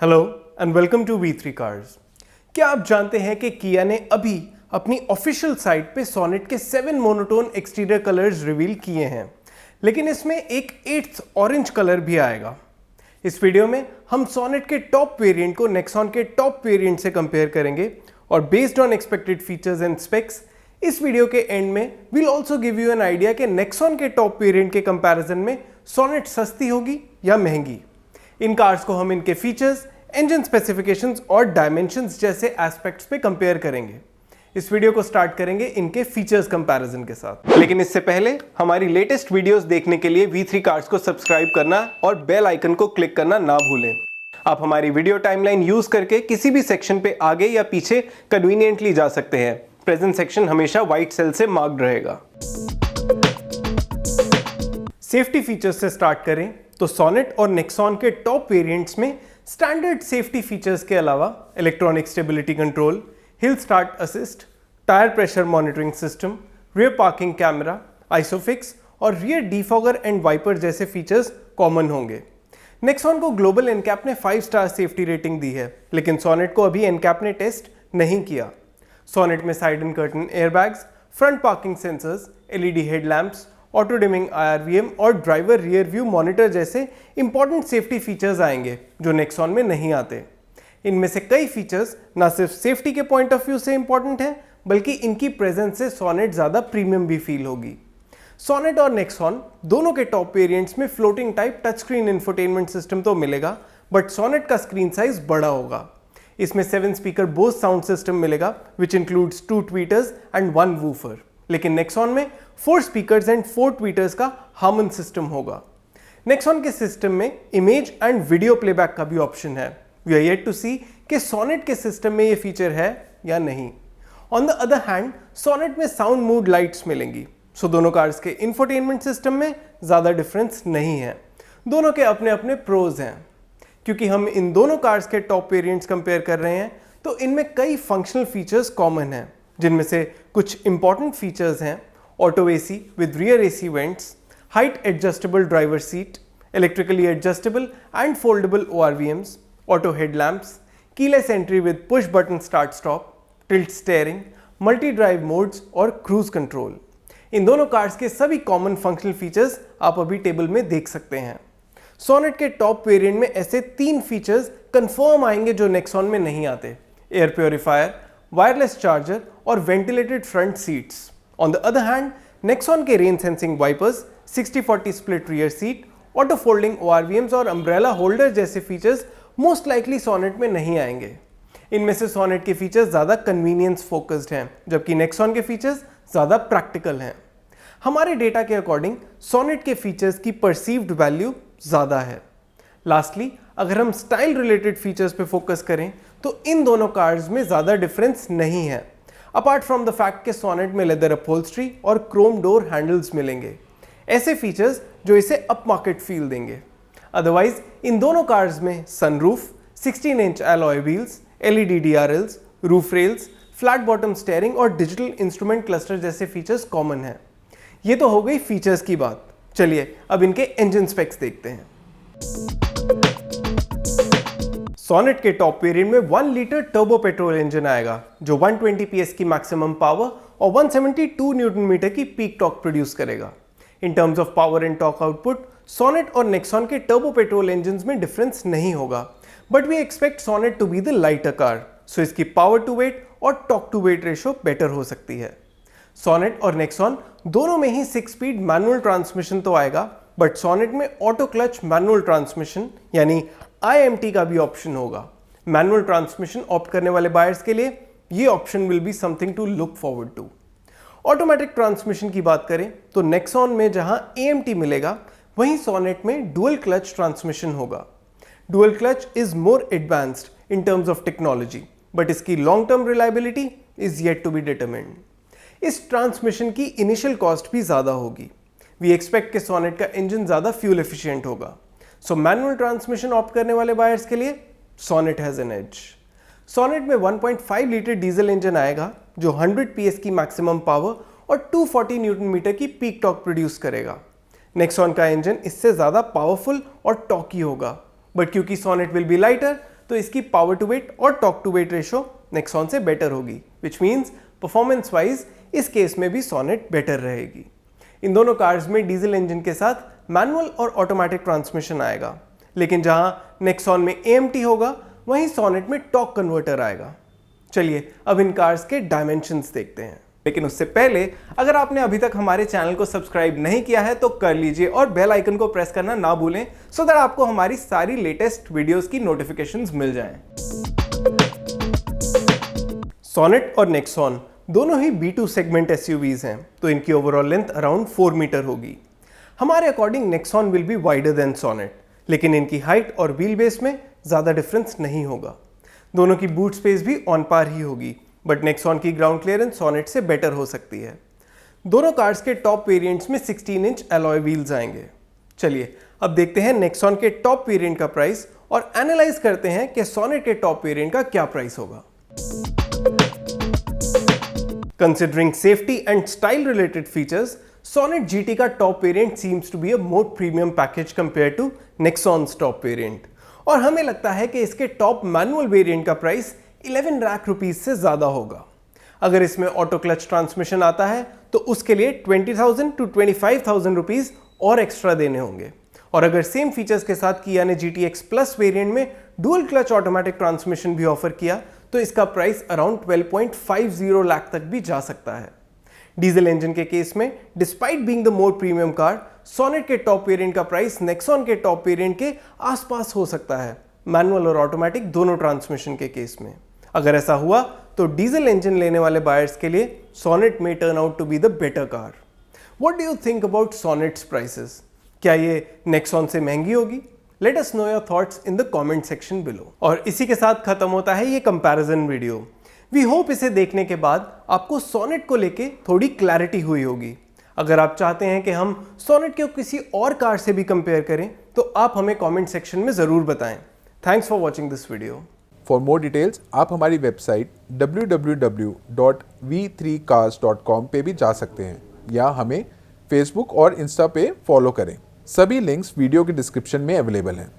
Hello and welcome to V3 cars. क्या आप जानते हैं कि किया ने अभी अपनी ऑफिशियल साइट पे सोनेट के 7 मोनोटोन एक्सटीरियर कलर्स रिवील किए हैं, लेकिन इसमें एक 8th ऑरेंज कलर भी आएगा। इस वीडियो में हम सोनेट के टॉप वेरिएंट को नेक्सॉन के टॉप वेरिएंट से कंपेयर करेंगे और based on expected features and specs इस वीडियो के एंड में will also give you an idea कि नेक्सॉन के टॉप वेरिएंट के कंपैरिजन में सोनेट सस्ती होगी या महंगी। इन कार्स को हम इनके फीचर्स, इंजन स्पेसिफिकेशंस और डायमेंशंस जैसे एस्पेक्ट्स पे कंपेयर करेंगे। इस वीडियो को स्टार्ट करेंगे इनके फीचर्स कंपैरिजन के साथ, लेकिन इससे पहले हमारी लेटेस्ट वीडियोस देखने के लिए V3 कार्स को सब्सक्राइब करना और बेल आइकन को क्लिक करना ना भूलें। आप हमारी वीडियो टाइमलाइन यूज करके किसी भी सेक्शन पे आगे या पीछे कन्वीनियंटली जा सकते हैं। प्रेजेंट सेक्शन हमेशा व्हाइट सेल से मार्क्ड रहेगा। सेफ्टी फीचर्स से स्टार्ट करें तो सोनेट और नेक्सॉन के टॉप वेरिएंट्स में स्टैंडर्ड सेफ्टी फीचर्स के अलावा electronic stability control, hill start assist, tyre pressure monitoring system, rear parking camera, isofix और रियर डिफॉगर एंड वाइपर जैसे फीचर्स कॉमन होंगे। नेक्सॉन को ग्लोबल एनकैप ने 5 स्टार सेफ्टी रेटिंग दी है, लेकिन सोनेट को अभी एनकैप ने टेस्ट नहीं किया। सोनेट में side and curtain airbags, front parking sensors, LED headlamps, auto dimming IRVM और ड्राइवर रियर व्यू मॉनिटर जैसे इंपॉर्टेंट सेफ्टी फीचर्स आएंगे जो नेक्सॉन में नहीं आते। इनमें से कई फीचर्स ना सिर्फ सेफ्टी के पॉइंट ऑफ व्यू से इंपॉर्टेंट हैं, बल्कि इनकी प्रेजेंस से सोनेट ज़्यादा प्रीमियम भी फील होगी। सोनेट और नेक्सॉन दोनों के टॉप वेरिएंट्स में floating type touch screen infotainment system तो मिलेगा, बट सोनेट का स्क्रीन साइज बड़ा होगा। इसमें 7 स्पीकर बोस साउंड सिस्टम मिलेगा which includes 2 tweeters and 1 woofer, लेकिन नेक्सॉन में 4 स्पीकर्स एंड 4 ट्वीटर्स का हार्मन सिस्टम होगा। नेक्सॉन के सिस्टम में इमेज एंड वीडियो प्लेबैक का भी ऑप्शन है। वी आर येट टू सी कि सोनेट के सिस्टम में ये फीचर है या नहीं। On the other hand Sonet में साउंड मूड लाइट्स मिलेंगी, सो दोनों कार्स के इंफोटेनमेंट सिस्टम में ज़्यादा डिफरेंस नहीं है। दोनों के अपने अपने प्रोज हैं। क्योंकि हम इन दोनों कार्स के टॉप वेरिएंट्स कंपेयर कर रहे हैं तो इनमें कई फंक्शनल फीचर्स कॉमन हैं, जिनमें से कुछ इंपॉर्टेंट फीचर्स हैं auto AC with rear AC vents, height adjustable driver seat, electrically adjustable and foldable ORVMs, auto headlamps, keyless entry with push button start stop, tilt steering, multi drive modes और cruise control. इन दोनों cars के सभी common functional features आप अभी table में देख सकते हैं। सोनेट के टॉप वेरिएंट में ऐसे 3 फीचर्स कंफर्म आएंगे जो नेक्सॉन में नहीं आते: एयर प्योरीफायर, वायरलेस चार्जर और ventilated front seats. On the other hand Nexon के rain sensing wipers, 60-40 split rear seat, auto folding ORVMs और अम्ब्रेला होल्डर जैसे फीचर्स मोस्ट लाइकली सोनेट में नहीं आएंगे। इनमें से सोनेट के फीचर्स ज़्यादा कन्वीनियंस फोकस्ड हैं, जबकि नेक्सॉन के फीचर्स ज़्यादा प्रैक्टिकल हैं। हमारे डेटा के अकॉर्डिंग सोनेट के फीचर्स की परसीव्ड वैल्यू ज़्यादा है। लास्टली, अगर हम स्टाइल रिलेटेड फीचर्स पे फोकस करें तो इन दोनों कार्स में ज़्यादा डिफरेंस नहीं है, अपार्ट फ्रॉम द फैक्ट के सोनेट में लेदर अपहोल्स्ट्री और क्रोम डोर हैंडल्स मिलेंगे, ऐसे फीचर्स जो इसे अप मार्केट फील देंगे। अदरवाइज इन दोनों कार्स में sunroof, 16 inch alloy wheels, LED DRLs, roof rails, flat bottom steering और डिजिटल इंस्ट्रूमेंट क्लस्टर जैसे फीचर्स कॉमन हैं। ये तो हो गई फीचर्स की बात। चलिए अब इनके इंजन स्पेक्स देखते हैं। सोनेट के टॉप वेरिएंट में 1 लीटर टर्बो पेट्रोल इंजन आएगा जो 120 PS की मैक्सिमम पावर और 172 न्यूटन मीटर की पीक टॉर्क प्रोड्यूस करेगा। In terms of power and torque output Sonet और नेक्सॉन के टर्बो पेट्रोल इंजन्स में डिफरेंस नहीं होगा, but we expect Sonet to be the lighter car, so इसकी पावर टू वेट और torque to weight ratio better हो सकती है। सोनेट और नेक्सॉन दोनों में ही 6 स्पीड मैनुअल ट्रांसमिशन तो आएगा, बट सोनेट में ऑटो क्लच मैनुअल ट्रांसमिशन यानी IMT का भी ऑप्शन होगा। मैनुअल ट्रांसमिशन ऑप्ट करने वाले बायर्स के लिए ये option will be something to look forward to. Automatic transmission की बात करें तो नेक्सॉन में जहां AMT मिलेगा, वहीं सोनेट में डुअल क्लच ट्रांसमिशन होगा। Dual clutch is more advanced in terms of technology, but इसकी long term reliability is yet to be determined. इस ट्रांसमिशन की इनिशियल कॉस्ट भी ज़्यादा होगी। वी एक्सपेक्ट कि सोनेट का इंजन ज़्यादा फ्यूल एफिशिएंट होगा, सो मैनुअल ट्रांसमिशन ऑप्ट करने वाले बायर्स के लिए Sonet has an edge. Sonet में 1.5 लीटर डीजल इंजन आएगा जो 100 PS की मैक्सिमम पावर और 240 न्यूटन मीटर की पीक टॉर्क प्रोड्यूस करेगा। नेक्सॉन का इंजन इससे ज़्यादा पावरफुल और टॉर्की होगा, बट क्योंकि सोनेट विल बी लाइटर तो इसकी पावर टू वेट और torque to weight ratio Nexon से बेटर होगी, विच मीन्स परफॉर्मेंस वाइज इस केस में भी सोनेट बेटर रहेगी। इन दोनों कार्स में डीजल इंजन के साथ मैनुअल और ऑटोमेटिक ट्रांसमिशन आएगा, लेकिन जहां नेक्सॉन में AMT होगा वहीं सोनेट में टॉर्क कन्वर्टर आएगा। चलिए अब इन कार्स के डायमेंशंस देखते हैं, लेकिन उससे पहले अगर आपने अभी तक हमारे चैनल को सब्सक्राइब नहीं किया है तो कर लीजिए और बेल आइकन को प्रेस करना ना भूलें, सो दैट आपको हमारी सारी लेटेस्ट वीडियोस की नोटिफिकेशंस मिल जाएं। सोनेट और नेक्सॉन दोनों ही B2 सेगमेंट SUVs हैं, तो इनकी ओवरऑल लेंथ अराउंड 4 मीटर होगी। हमारे according Nexon will be wider than Sonet, लेकिन इनकी हाइट और व्हील बेस में ज़्यादा डिफरेंस नहीं होगा। दोनों की बूट स्पेस भी ऑन पार ही होगी, बट नेक्सॉन की ग्राउंड क्लियरेंस सोनेट से बेटर हो सकती है। दोनों कार्स के टॉप वेरिएंट्स में 16 इंच अलॉय व्हील्स आएंगे। चलिए अब देखते हैं नेक्सॉन के टॉप वेरिएंट का प्राइस और एनालाइज करते हैं कि सोनेट के टॉप वेरिएंट का क्या प्राइस होगा। Considering safety and style related features, Sonet GT का top variant seems to be a more premium package compared to Nexon's top variant, और हमें लगता है कि इसके टॉप मैनुअल वेरिएंट का प्राइस 11 लाख रुपीस से ज़्यादा होगा। अगर इसमें ऑटो क्लच ट्रांसमिशन आता है तो उसके लिए 20,000 to 25,000 रुपीज़ और एक्स्ट्रा देने होंगे, और अगर सेम फीचर्स के साथ किया ने GTX प्लस वेरिएंट में डुअल क्लच ऑटोमेटिक ट्रांसमिशन भी ऑफर किया तो इसका प्राइस अराउंड 12.50 लाख तक भी जा सकता है। डीजल इंजन के केस में despite being the more premium car, Sonet के टॉप वेरिएंट का प्राइस नेक्सॉन के टॉप वेरिएंट के आसपास हो सकता है, मैनुअल और ऑटोमेटिक दोनों ट्रांसमिशन के केस में। अगर ऐसा हुआ तो डीजल इंजन लेने वाले बायर्स के लिए सोनेट में turn out to be the better car. What do you think about Sonet's prices? क्या ये नेक्सॉन से महंगी होगी? Let us know your thoughts in the comment section below। और इसी के साथ खत्म होता है ये कंपैरिजन वीडियो। वी होप इसे देखने के बाद आपको सोनेट को लेके थोड़ी क्लैरिटी हुई होगी। अगर आप चाहते हैं कि हम सोनेट को किसी और कार से भी कंपेयर करें तो आप हमें कमेंट सेक्शन में ज़रूर बताएं। Thanks for watching this video. For more details आप हमारी वेबसाइट www.v3cars.com पे भी जा सकते हैं, या हमें फेसबुक और इंस्टा पे फॉलो करें। सभी लिंक्स वीडियो के डिस्क्रिप्शन में अवेलेबल हैं।